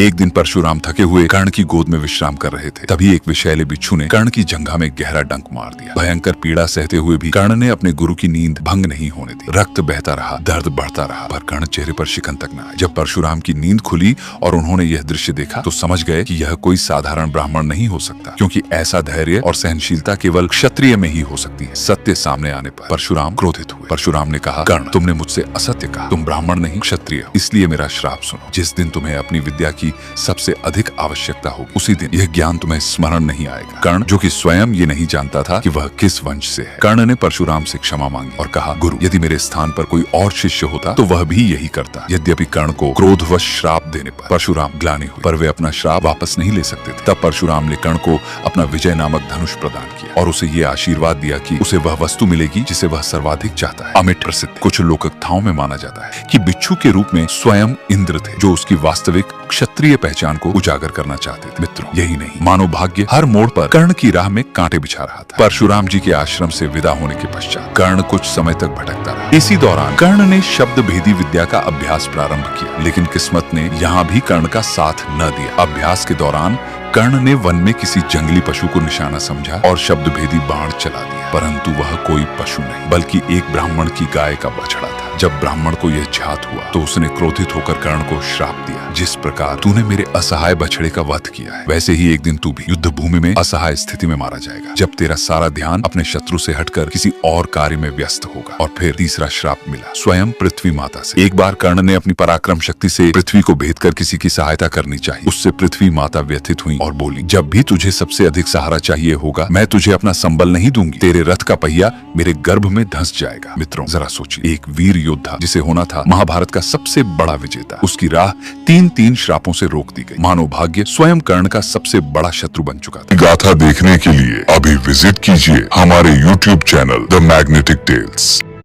एक दिन परशुराम थके हुए कर्ण की गोद में विश्राम कर रहे थे। तभी एक विषैले बिच्छू ने कर्ण की जंघा में गहरा डंक मार दिया। भयंकर पीड़ा सहते हुए भी कर्ण ने अपने गुरु की नींद भंग नहीं होने दी। रक्त बहता रहा, दर्द बढ़ता रहा, पर कर्ण चेहरे पर शिकन तक न आई। जब परशुराम की नींद खुली और उन्होंने यह दृश्य देखा तो समझ गए कि यह कोई साधारण ब्राह्मण नहीं हो सकता, क्योंकि ऐसा धैर्य और सहनशीलता केवल क्षत्रिय में ही हो सकती है। सत्य सामने आने पर परशुराम क्रोधित हुए। परशुराम ने कहा, कर्ण, तुमने मुझसे असत्य कहा। तुम ब्राह्मण नहीं क्षत्रिय हो, इसलिए मेरा श्राप सुनो। जिस दिन तुम्हें अपनी विद्या की सबसे अधिक आवश्यकता होगी, उसी दिन यह ज्ञान तुम्हें स्मरण नहीं आएगा। कर्ण, जो कि स्वयं ये नहीं जानता था कि वह किस वंश से है। कर्ण ने परशुराम से क्षमा मांगी और कहा, गुरु, यदि मेरे स्थान पर कोई और शिष्य होता तो वह भी यही करता। यद्यपि कर्ण को क्रोधवश श्राप देने पर परशुराम ग्लानि हुई, पर वे अपना श्राप वापस नहीं ले सकते थे। तब परशुराम ने कर्ण को अपना विजय नामक धनुष प्रदान किया और उसे ये आशीर्वाद दिया कि उसे वह वस्तु मिलेगी जिसे वह सर्वाधिक चाहता है। अमिट प्रसिद्ध कुछ लोककथाओं में माना जाता है कि बिच्छू के रूप में स्वयं इंद्र थे, जो उसकी वास्तविक क्षत्रिय पहचान को उजागर करना चाहते थे। मित्रों, यही नहीं, मानव भाग्य हर मोड़ पर कर्ण की राह में कांटे बिछा रहा था। परशुराम जी के आश्रम से विदा होने के पश्चात कर्ण कुछ समय तक भटकता रहा। इसी दौरान कर्ण ने शब्द भेदी विद्या का अभ्यास प्रारंभ किया, लेकिन किस्मत ने यहाँ भी कर्ण का साथ न दिया। अभ्यास के दौरान कर्ण ने वन में किसी जंगली पशु को निशाना समझा और शब्द भेदी बाण चला दिया, परंतु वह कोई पशु नहीं बल्कि एक ब्राह्मण की गाय का बछड़ा था। जब ब्राह्मण को यह ज्ञात हुआ तो उसने क्रोधित होकर कर्ण को श्राप दिया, जिस प्रकार तूने मेरे असहाय बछड़े का वध किया है, वैसे ही एक दिन तू भी युद्ध भूमि में असहाय स्थिति में मारा जाएगा, जब तेरा सारा ध्यान अपने शत्रु से हटकर किसी और कार्य में व्यस्त होगा। और फिर तीसरा श्राप मिला स्वयं पृथ्वी माता से। एक बार कर्ण ने अपनी पराक्रम शक्ति से पृथ्वी को भेद कर किसी की सहायता करनी चाहिए। उससे पृथ्वी माता व्यथित हुई और बोली, जब भी तुझे सबसे अधिक सहारा चाहिए होगा, मैं तुझे अपना संबल नहीं दूंगी। तेरे रथ का पहिया मेरे गर्भ में धंस जाएगा। मित्रों, जरा सोचिए, एक वीर योद्धा जिसे होना था महाभारत का सबसे बड़ा विजेता, उसकी राह तीन श्रापों से रोक दी गई। मानव भाग्य स्वयं कर्ण का सबसे बड़ा शत्रु बन चुका था। गाथा देखने के लिए अभी विजिट कीजिए हमारे YouTube channel The Magnetic tales.